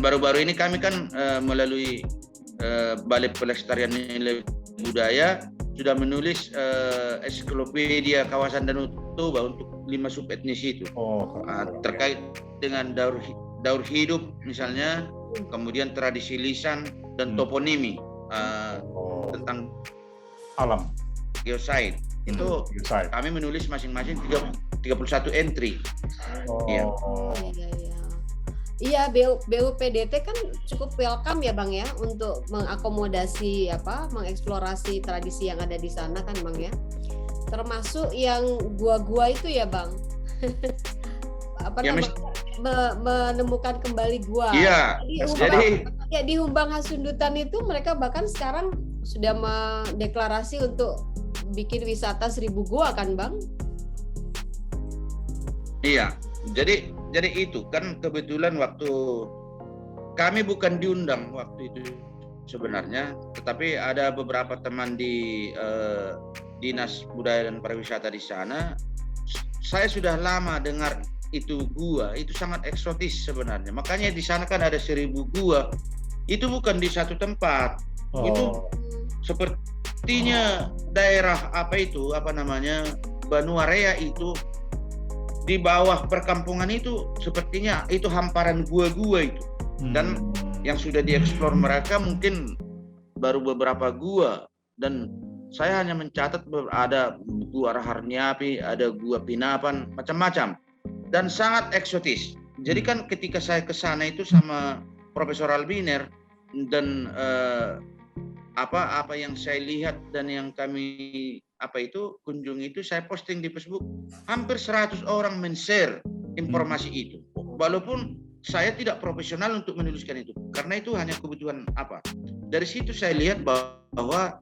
Dan baru-baru ini kami kan melalui Balai Pelestarian Nilai Budaya sudah menulis ensiklopedia kawasan Danau Toba untuk 5 subetnis itu. Terkait dengan daur hidup misalnya, kemudian tradisi lisan dan toponimi tentang alam geosite. Itu kami menulis masing-masing 31 entry. Iya, BUPDT kan cukup welcome ya Bang ya untuk mengakomodasi mengeksplorasi tradisi yang ada di sana kan Bang ya. Termasuk yang gua-gua itu ya Bang. Menemukan kembali gua. Iya. Di Humbang Hasundutan itu mereka bahkan sekarang sudah mendeklarasi untuk bikin wisata 1000 gua kan Bang? Iya. Jadi itu kan kebetulan waktu kami bukan diundang waktu itu sebenarnya, tetapi ada beberapa teman di Dinas Budaya dan Pariwisata di sana. Saya sudah lama dengar itu gua, itu sangat eksotis sebenarnya. Makanya di sana kan ada 1000 gua. Itu bukan di satu tempat. Itu sepertinya daerah Banuarea itu di bawah perkampungan itu sepertinya itu hamparan gua-gua itu. Dan yang sudah dieksplor mereka mungkin baru beberapa gua, dan saya hanya mencatat ada gua Raharniapi, ada gua Pinapan, macam-macam, dan sangat eksotis. Jadi kan ketika saya ke sana itu sama Profesor Albiner dan apa yang saya lihat dan yang kami kunjungi itu saya posting di Facebook, hampir 100 orang men-share informasi itu. Walaupun saya tidak profesional untuk menuliskan itu, karena itu hanya kebutuhan Dari situ saya lihat bahwa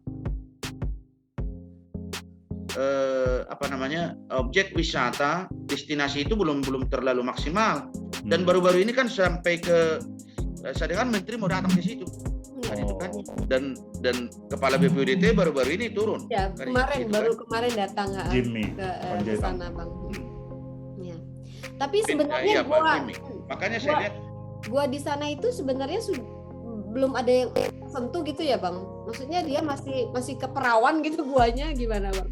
objek wisata destinasi itu belum terlalu maksimal. Dan baru-baru ini kan sampai ke saya dengar menteri mau datang ke situ. Kan, dan kepala BPUDT baru-baru ini turun. Ya, kemarin datang ke sana Bang. Ya. Tapi sebenarnya makanya saya lihat gua di sana itu sebenarnya belum ada yang sentuh gitu ya Bang. Maksudnya dia masih keperawan gitu guanya, gimana Bang?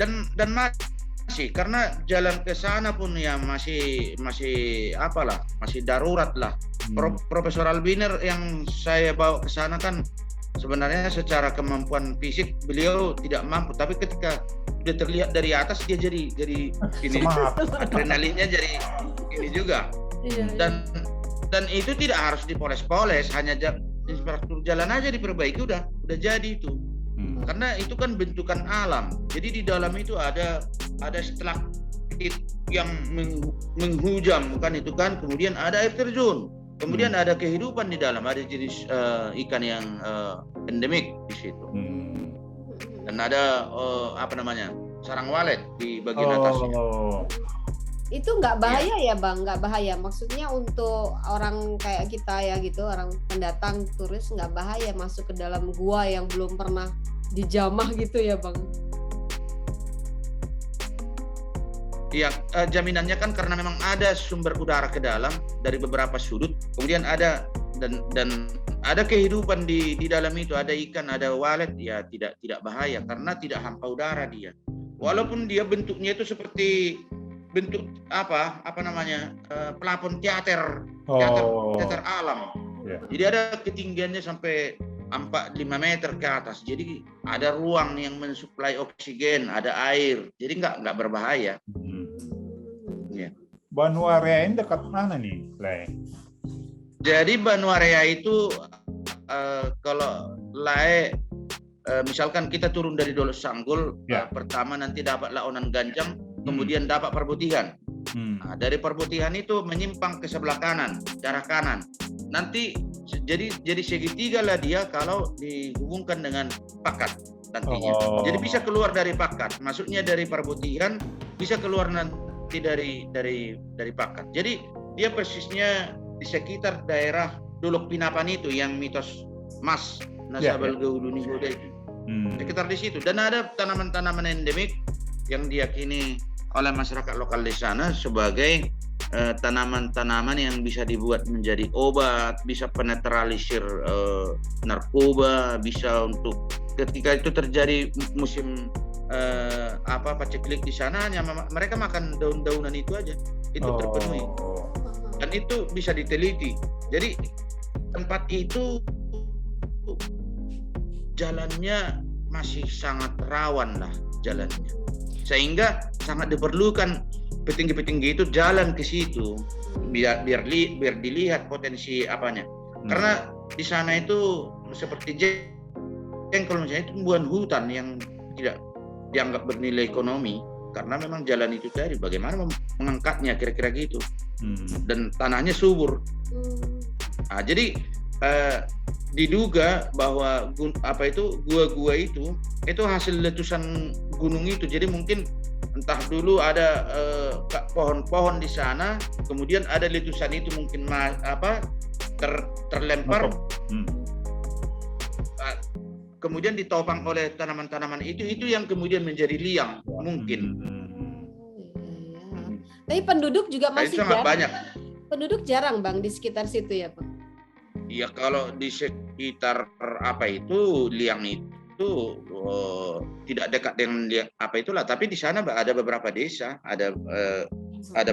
Dan masih karena jalan ke sana pun ya masih darurat lah. Profesor Albiner yang saya bawa ke sana kan sebenarnya secara kemampuan fisik beliau tidak mampu, tapi ketika sudah terlihat dari atas dia jadi ini adrenalinnya jadi ini juga. Dan itu tidak harus dipoles-poles, hanya infrastruktur jalan aja diperbaiki udah jadi itu. Karena itu kan bentukan alam. Jadi di dalam itu ada stalaktit yang menghujam kan itu kan, kemudian ada air terjun. Kemudian ada kehidupan di dalam, ada jenis ikan yang endemik di situ. Dan ada sarang walet di bagian atasnya. Itu nggak bahaya ya Bang? Nggak bahaya? Maksudnya untuk orang kayak kita ya gitu, orang pendatang, turis, nggak bahaya masuk ke dalam gua yang belum pernah dijamah gitu ya Bang? Iya, jaminannya kan karena memang ada sumber udara ke dalam dari beberapa sudut, kemudian ada dan ada kehidupan di dalam itu, ada ikan, ada walet, ya tidak bahaya karena tidak hampa udara dia. Walaupun dia bentuknya itu seperti bentuk pelafon teater alam. Jadi ada ketinggiannya sampai 4-5 meter ke atas. Jadi ada ruang yang mensuplai oksigen, ada air. Jadi nggak berbahaya. Banuarea ini dekat mana nih, Lai? Jadi Banuarea itu kalau Lai misalkan kita turun dari Dolo Sanggul, pertama nanti dapat Laonan Ganjang, kemudian dapat Perbutihan. Nah, dari Perbutihan itu menyimpang ke sebelah kanan, ke arah kanan. Nanti jadi segitiga lah dia kalau dihubungkan dengan Pakat nantinya. Jadi bisa keluar dari Pakat, masuknya dari Perbutihan, bisa keluar nanti dari Pakat. Jadi dia persisnya di sekitar daerah Dolok Pinapan itu yang mitos Mas Nasabal Gauluni Goda itu. Sekitar di situ. Dan ada tanaman-tanaman endemik yang diyakini oleh masyarakat lokal di sana sebagai tanaman-tanaman yang bisa dibuat menjadi obat, bisa penetralisir narkoba, bisa untuk ketika itu terjadi musim paceklik di sana, hanya mereka makan daun-daunan itu aja, itu terpenuhi, dan itu bisa diteliti. Jadi tempat itu jalannya masih sangat rawan lah jalannya, sehingga sangat diperlukan petinggi-petinggi itu jalan ke situ biar dilihat potensi apanya. Karena di sana itu seperti jengkol misalnya, itu tumbuhan hutan yang tidak dianggap bernilai ekonomi karena memang jalan itu tadi bagaimana mengangkatnya kira-kira gitu. Dan tanahnya subur. Nah, jadi diduga bahwa gua-gua itu hasil letusan gunung itu. Jadi mungkin entah dulu ada pohon-pohon di sana, kemudian ada letusan itu mungkin terlempar, kemudian ditopang oleh tanaman-tanaman itu yang kemudian menjadi liang mungkin. Tapi penduduk juga masih sangat jarang. banyak. Penduduk jarang Bang di sekitar situ ya Bang? Iya, kalau di sekitar liang itu tidak dekat dengan liang itulah, tapi di sana ada beberapa desa, ada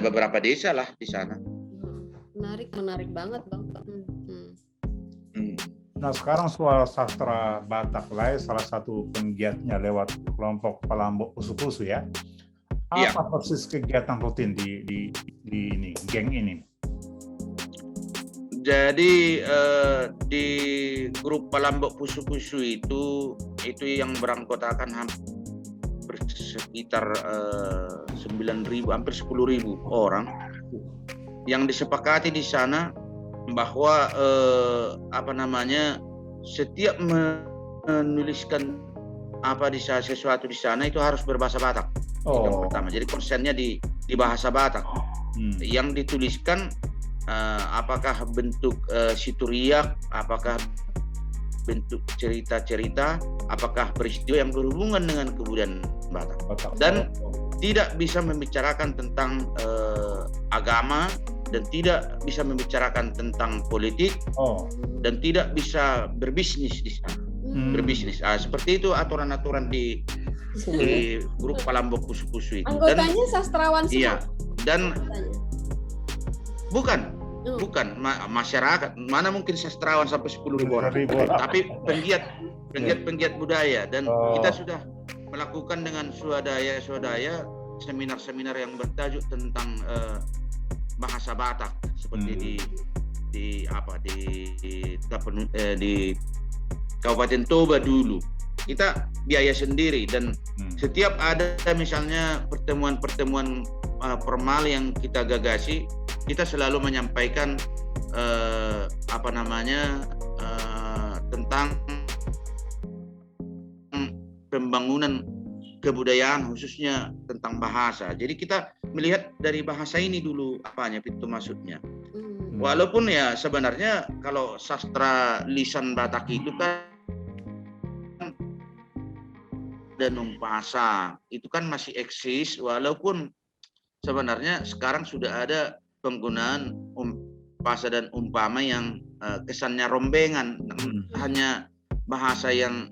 beberapa desa lah di sana. Menarik banget Bang. Nah, sekarang soal sastra Batak Lai, salah satu penggiatnya lewat kelompok Palambok Pusu-Pusu ya. Apa persis kegiatan rutin di ini, geng ini? Jadi di grup Palambok Pusu-Pusu itu yang beranggotakan hampir sekitar 9.000, hampir 10.000 orang, yang disepakati di sana bahwa setiap menuliskan sesuatu di sana itu harus berbahasa Batak. Yang pertama, jadi konsennya di bahasa Batak. Yang dituliskan apakah bentuk situriak, apakah bentuk cerita-cerita, apakah peristiwa yang berhubungan dengan kebudayaan Batak. Dan tidak bisa membicarakan tentang agama, dan tidak bisa membicarakan tentang politik, dan tidak bisa berbisnis di sana. Berbisnis. Seperti itu aturan-aturan di grup Palambok Pusu-Pusu itu. Anggotanya sastrawan semua. Iya. Dan bukan masyarakat, mana mungkin sastrawan sampai 10.000 orang. Tapi penggiat budaya, dan kita sudah melakukan dengan swadaya seminar-seminar yang bertajuk tentang bahasa Batak, seperti di Kabupaten Toba dulu. Kita biaya sendiri, dan setiap ada misalnya pertemuan formal yang kita gagasi, kita selalu menyampaikan tentang pembangunan kebudayaan, khususnya tentang bahasa. Jadi kita melihat dari bahasa ini dulu pintu masuknya. Walaupun ya sebenarnya kalau sastra lisan Batak itu kan dan umpasa itu kan masih eksis, walaupun sebenarnya sekarang sudah ada penggunaan umpasa dan umpama yang kesannya rombengan, hanya bahasa yang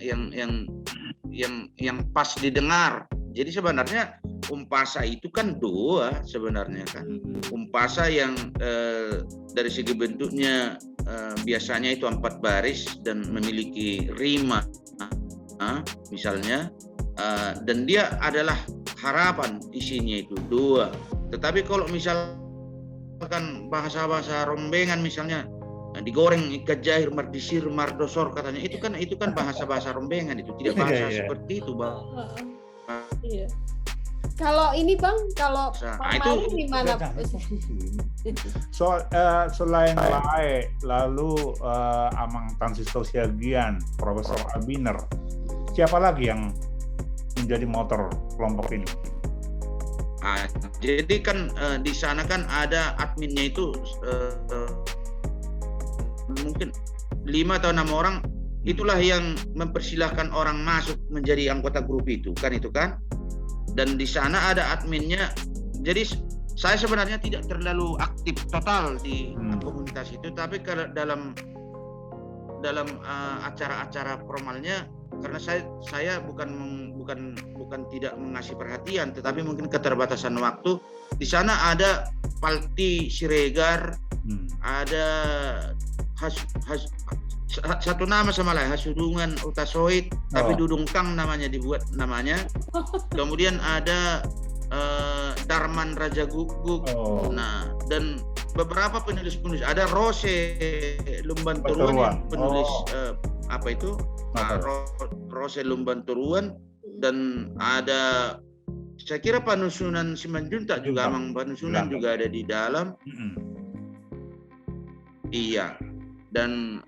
pas didengar. Jadi sebenarnya umpasa itu kan doa sebenarnya kan. Umpasa yang dari segi bentuknya biasanya itu 4 baris dan memiliki rima misalnya, dan dia adalah harapan, isinya itu doa. Tetapi kalau misalkan bahasa-bahasa rombengan misalnya digoreng ikat jahir mardisir mardosor katanya, itu kan bahasa-bahasa rombengan, itu tidak bahasa seperti itu Bang. Iya. Kalau ini Bang, kalau itu gimana? Selain Lae, lalu Amang Tansi Sosialgian, Profesor Albiner, siapa lagi yang menjadi motor kelompok ini? Jadi kan di sana kan ada adminnya itu mungkin 5 atau 6 orang, itulah yang mempersilahkan orang masuk menjadi anggota grup itu kan. Dan di sana ada adminnya. Jadi saya sebenarnya tidak terlalu aktif total di komunitas itu, tapi kalau dalam acara-acara formalnya, karena saya bukan tidak mengasih perhatian, tetapi mungkin keterbatasan waktu. Di sana ada Palti Siregar, ada satu nama sama lah, Hasudungan Utasoid, tapi Dudungkang namanya dibuat namanya. Kemudian ada Darman Raja Guguk. Nah, dan beberapa penulis-penulis, ada Rose Lumban Turuan, penulis apa itu? Rose Lumban Turuan, dan ada saya kira Panusunan Simanjuntak juga, Mang Panusunan juga ada di dalam. Iya. Dan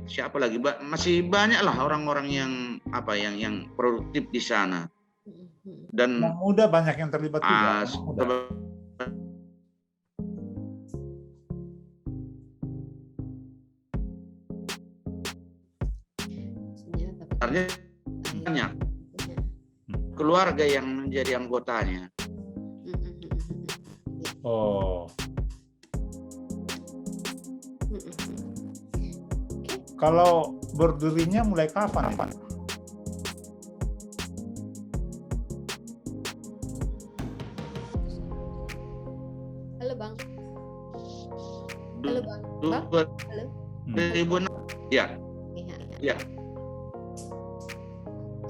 siapa lagi? Masih banyak lah orang-orang yang produktif di sana. Dan muda banyak yang terlibat juga. Banyak keluarga yang menjadi anggotanya. Kalau berdirinya mulai kapan nih? Halo Bang. Halo Bang. Bang? Halo. 2006. Ya. Ya.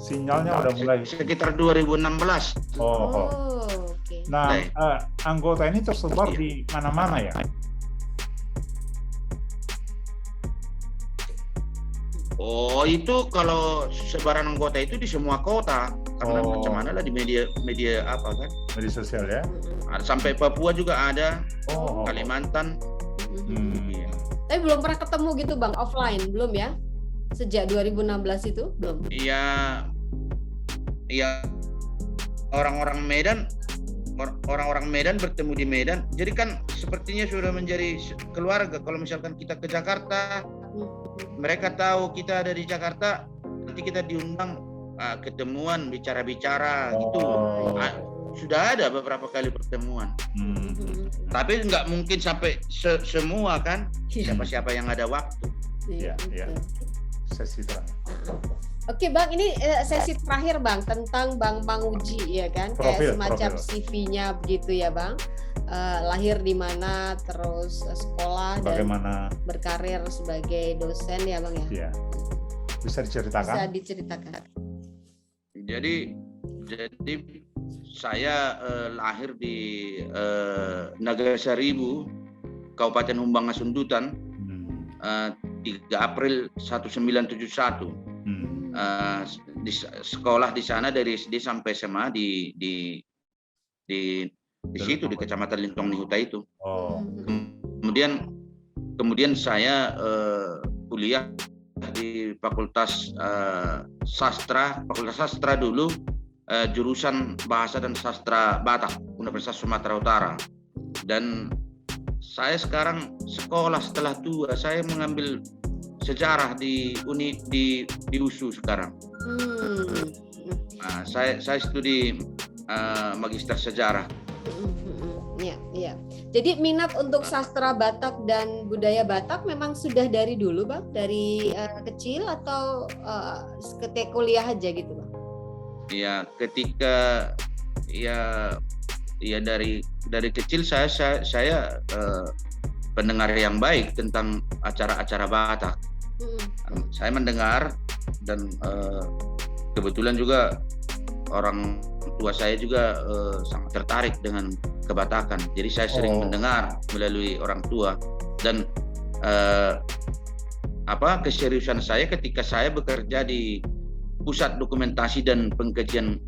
Sinyalnya udah mulai sekitar 2016. Oke. Nah, anggota ini tersebar di mana-mana ya? Oh, itu kalau sebaran anggota itu di semua kota, karena macam mana lah di media apa kan? Media sosial ya? Sampai Papua juga ada, Kalimantan. Iya. Tapi belum pernah ketemu gitu Bang, offline belum ya? Sejak 2016 itu belum? Iya, orang-orang Medan bertemu di Medan. Jadi kan sepertinya sudah menjadi keluarga. Kalau misalkan kita ke Jakarta, mereka tahu kita ada di Jakarta, nanti kita diundang ketemuan, bicara-bicara gitu. Sudah ada beberapa kali pertemuan. Tapi nggak mungkin sampai semua kan, siapa-siapa yang ada waktu. Iya. Sesi terakhir. Oke Bang, ini sesi terakhir Bang tentang Bang Panguji ya kan, kayak semacam CV-nya begitu ya Bang. Lahir di mana, terus sekolah, bagaimana, dan berkarir sebagai dosen ya Bang ya. Iya. Bisa diceritakan? Bisa diceritakan. Jadi saya lahir di Nagasaribu, Kabupaten Humbang Hasundutan, 3 April 1971. Di sekolah di sana dari SD sampai SMA di situ di Kecamatan Lintong Nihuta itu. Kemudian saya kuliah di Fakultas Sastra dulu, jurusan Bahasa dan Sastra Batak, Universitas Sumatera Utara. Dan saya sekarang sekolah setelah tua, saya mengambil sejarah di USU sekarang. Nah, saya studi magister sejarah. Iya. Jadi minat untuk sastra Batak dan budaya Batak memang sudah dari dulu Bang, dari kecil atau ketika kuliah aja gitu Bang? Iya, ketika dari kecil saya pendengar yang baik tentang acara-acara Batak. Saya mendengar, dan kebetulan juga orang tua saya juga sangat tertarik dengan kebatakan. Jadi saya sering mendengar melalui orang tua, dan keseriusan saya ketika saya bekerja di Pusat Dokumentasi dan Pengkajian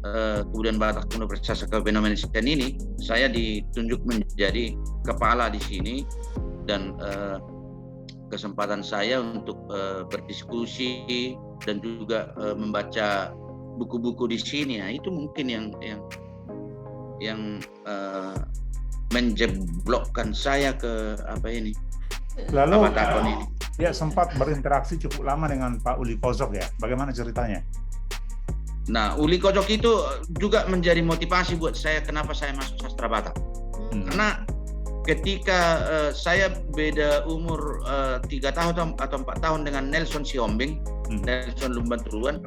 Kebudayaan Batak Universitas Fenomena ini, saya ditunjuk menjadi kepala di sini, dan kesempatan saya untuk berdiskusi dan juga membaca buku-buku di sini, ya itu mungkin yang menjeblokkan saya ke Lalu Batakon ini. Dia sempat berinteraksi cukup lama dengan Pak Uli Pozok ya, bagaimana ceritanya? Nah, Uli Kojok itu juga menjadi motivasi buat saya kenapa saya masuk sastra Batak. Karena ketika saya beda umur 3 tahun atau 4 tahun dengan Nelson Siombing, Nelson Lumbanturuan.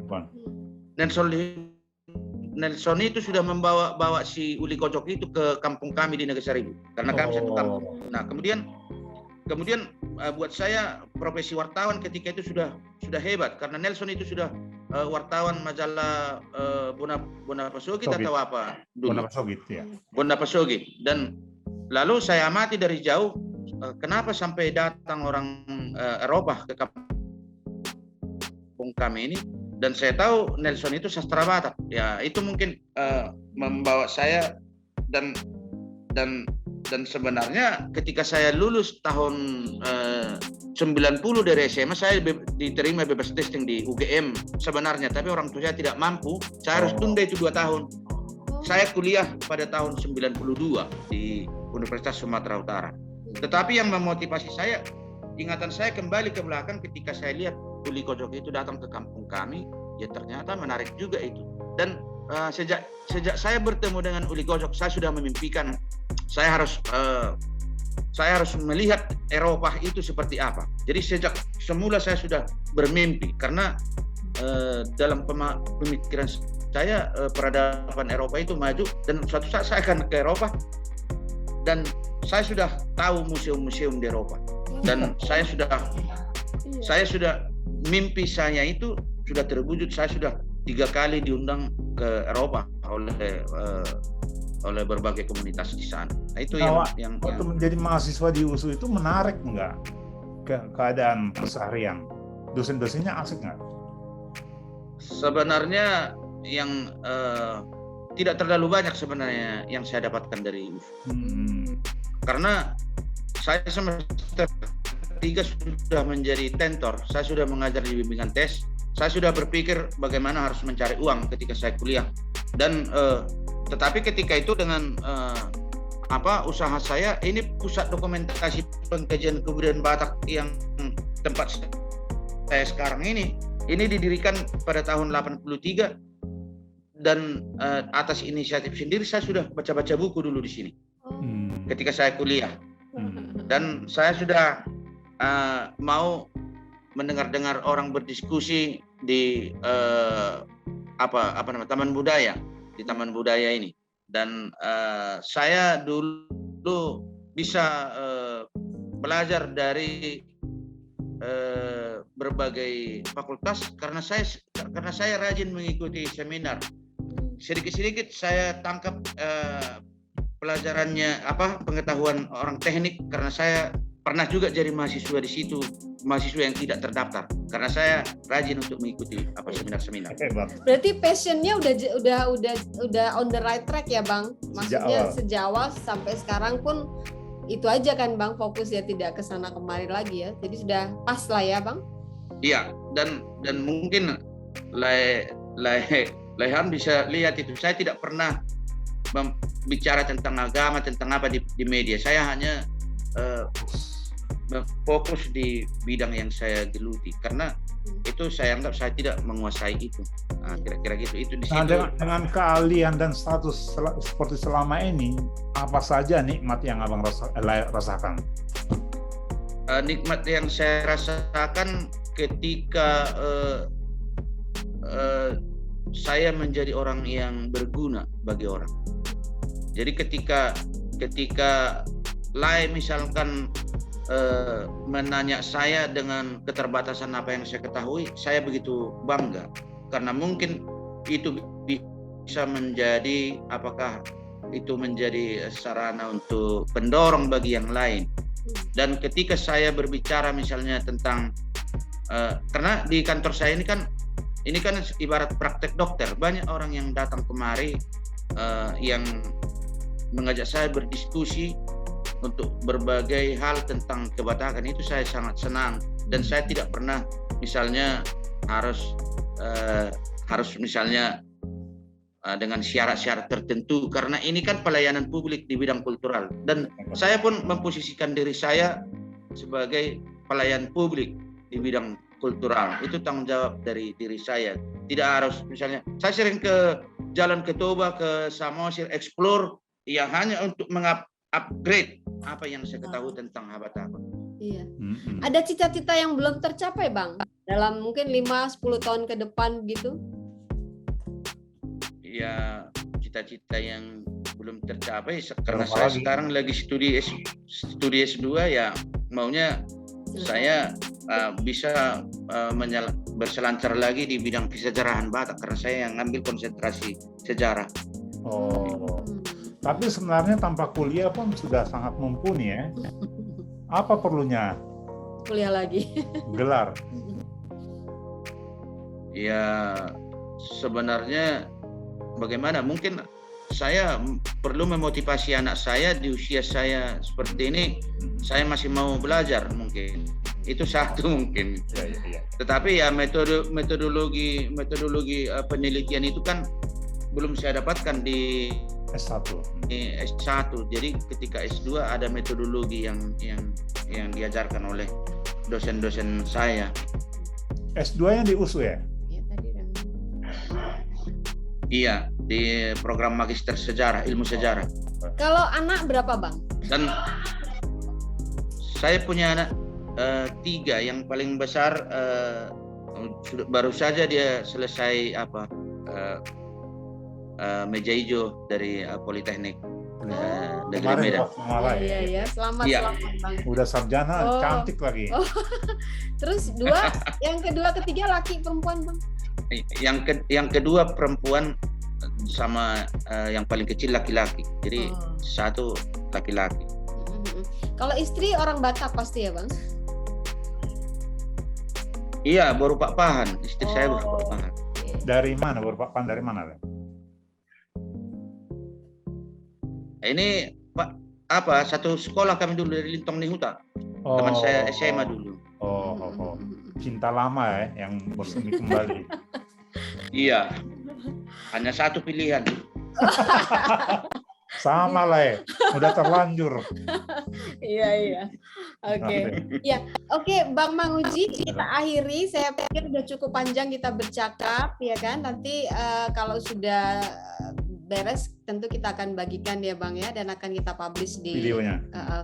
Nelson itu sudah membawa si Uli Kojok itu ke kampung kami di Negeri Seribu, karena kami satu kampung. Nah, kemudian buat saya profesi wartawan ketika itu sudah hebat, karena Nelson itu sudah wartawan majalah Bonapasogit atau apa dulu. Bonapasogit, ya. Bonapasogit. Dan lalu saya amati dari jauh kenapa sampai datang orang Eropa ke kampung kami ini, dan saya tahu Nelson itu sastra Batak. Ya, itu mungkin membawa saya dan sebenarnya ketika saya lulus tahun 90 dari SMA, saya diterima bebas testing di UGM sebenarnya, tapi orang tua saya tidak mampu. Saya harus tunda itu 2 tahun. Saya kuliah pada tahun 92 di Universitas Sumatera Utara. Tetapi yang memotivasi saya, ingatan saya kembali ke belakang ketika saya lihat Uli Kojok itu datang ke kampung kami, ya ternyata menarik juga itu. Dan sejak saya bertemu dengan Uli Kojok, saya sudah memimpikan saya harus melihat Eropa itu seperti apa. Jadi sejak semula saya sudah bermimpi, karena dalam pemikiran saya peradaban Eropa itu maju, dan suatu saat saya akan ke Eropa, dan saya sudah tahu museum-museum di Eropa, dan saya sudah mimpi saya itu sudah terwujud. Saya sudah 3 kali diundang ke Eropa oleh berbagai komunitas di sana. Nah, itu yang waktu menjadi mahasiswa di USU itu menarik nggak keadaan keseharian? Dosen-dosennya asik nggak? Sebenarnya yang tidak terlalu banyak sebenarnya yang saya dapatkan dari USU. Karena saya semester 3 sudah menjadi tentor, saya sudah mengajar di bimbingan tes, saya sudah berpikir bagaimana harus mencari uang ketika saya kuliah. Dan tetapi ketika itu dengan usaha saya, ini pusat dokumentasi pengkajian kebudayaan Batak yang tempat saya sekarang ini didirikan pada tahun 83, dan atas inisiatif sendiri saya sudah baca-baca buku dulu di sini ketika saya kuliah, dan saya sudah mau mendengar orang berdiskusi di Taman Budaya, di Taman Budaya ini. Dan saya dulu bisa belajar dari berbagai fakultas karena saya rajin mengikuti seminar. Sedikit-sedikit saya tangkap pelajarannya pengetahuan orang teknik, karena saya pernah juga jadi mahasiswa di situ, mahasiswa yang tidak terdaftar, karena saya rajin untuk mengikuti seminar-seminar. Berarti passionnya udah on the right track ya, Bang? Maksudnya sejak awal sampai sekarang pun itu aja kan, Bang, fokus ya, tidak kesana kemari lagi ya. Jadi sudah pas lah ya, Bang? Iya, dan mungkin Laihan bisa lihat itu. Saya tidak pernah bicara tentang agama, tentang apa di media. Saya hanya fokus di bidang yang saya geluti, karena itu saya anggap saya tidak menguasai itu. Nah, kira-kira gitu. Itu di situ. Dengan keahlian dan status seperti selama ini, apa saja nikmat yang Abang rasakan? Nikmat yang saya rasakan ketika saya menjadi orang yang berguna bagi orang. Jadi ketika misalkan menanya saya dengan keterbatasan apa yang saya ketahui, saya begitu bangga, karena mungkin itu bisa menjadi sarana untuk pendorong bagi yang lain. Dan ketika saya berbicara misalnya tentang karena di kantor saya ini kan ibarat praktek dokter, banyak orang yang datang kemari yang mengajak saya berdiskusi untuk berbagai hal tentang kebatakan. Itu saya sangat senang, dan saya tidak pernah misalnya harus misalnya dengan syarat-syarat tertentu, karena ini kan pelayanan publik di bidang kultural, dan saya pun memposisikan diri saya sebagai pelayan publik di bidang kultural. Itu tanggung jawab dari diri saya. Tidak harus, misalnya saya sering ke Jalan ke Toba, ke Samosir, explore, ya hanya untuk mengupgrade apa yang saya ketahui tentang Habataban. Iya. Ada cita-cita yang belum tercapai, Bang? Dalam mungkin 5-10 tahun ke depan gitu? Ya, cita-cita yang belum tercapai karena saya sekarang lagi studi S2, ya maunya saya bisa berselancar lagi di bidang kesejarahan Batak karena saya yang ngambil konsentrasi sejarah. Oh, tapi sebenarnya tanpa kuliah pun sudah sangat mumpuni ya. Apa perlunya? Kuliah lagi. Gelar. Ya, sebenarnya bagaimana? Mungkin saya perlu memotivasi anak saya di usia saya seperti ini. Saya masih mau belajar mungkin. Itu satu mungkin. Ya. Tetapi ya metodologi penelitian itu kan belum saya dapatkan di S1. Jadi ketika S2 ada metodologi yang diajarkan oleh dosen-dosen saya. S2-nya di USU ya? Iya, di program Magister Sejarah, Ilmu Sejarah. Kalau anak berapa, Bang? Dan saya punya anak 3, yang paling besar baru saja dia selesai meja hijau dari Politeknik Negeri Medan. Iya, selamat Bang. Udah sarjana, cantik lagi. Terus yang kedua, ketiga laki perempuan, Bang? Yang kedua perempuan sama yang paling kecil laki-laki. Jadi satu laki-laki. Kalau istri orang Batak pasti ya, Bang? Iya, baru Pak Pahan. Istri saya baru Pak Pahan. Dari mana? Baru Pak Pahan dari mana? Ini satu sekolah kami dulu dari Lintong Nihuta. Teman saya SMA dulu. Cinta lama ya, yang bersemi kembali. Iya, hanya satu pilihan. Sama lah ya, udah terlanjur. Iya. Oke, Bang Manguji, kita akhiri. Saya pikir udah cukup panjang kita bercakap, ya kan? Nanti kalau sudah beres, tentu kita akan bagikan ya, Bang ya, dan akan kita publish di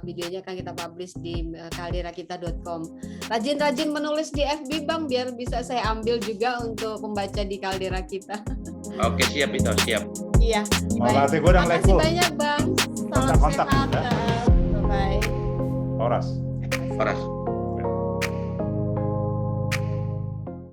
videonya akan kita publish di kalderakita.com. Rajin-rajin menulis di FB, Bang, biar bisa saya ambil juga untuk membaca di Kaldera Kita. Oke, siap itu, siap. Iya. Terima kasih banyak, Bang. Salam sehat. Bye. Horas.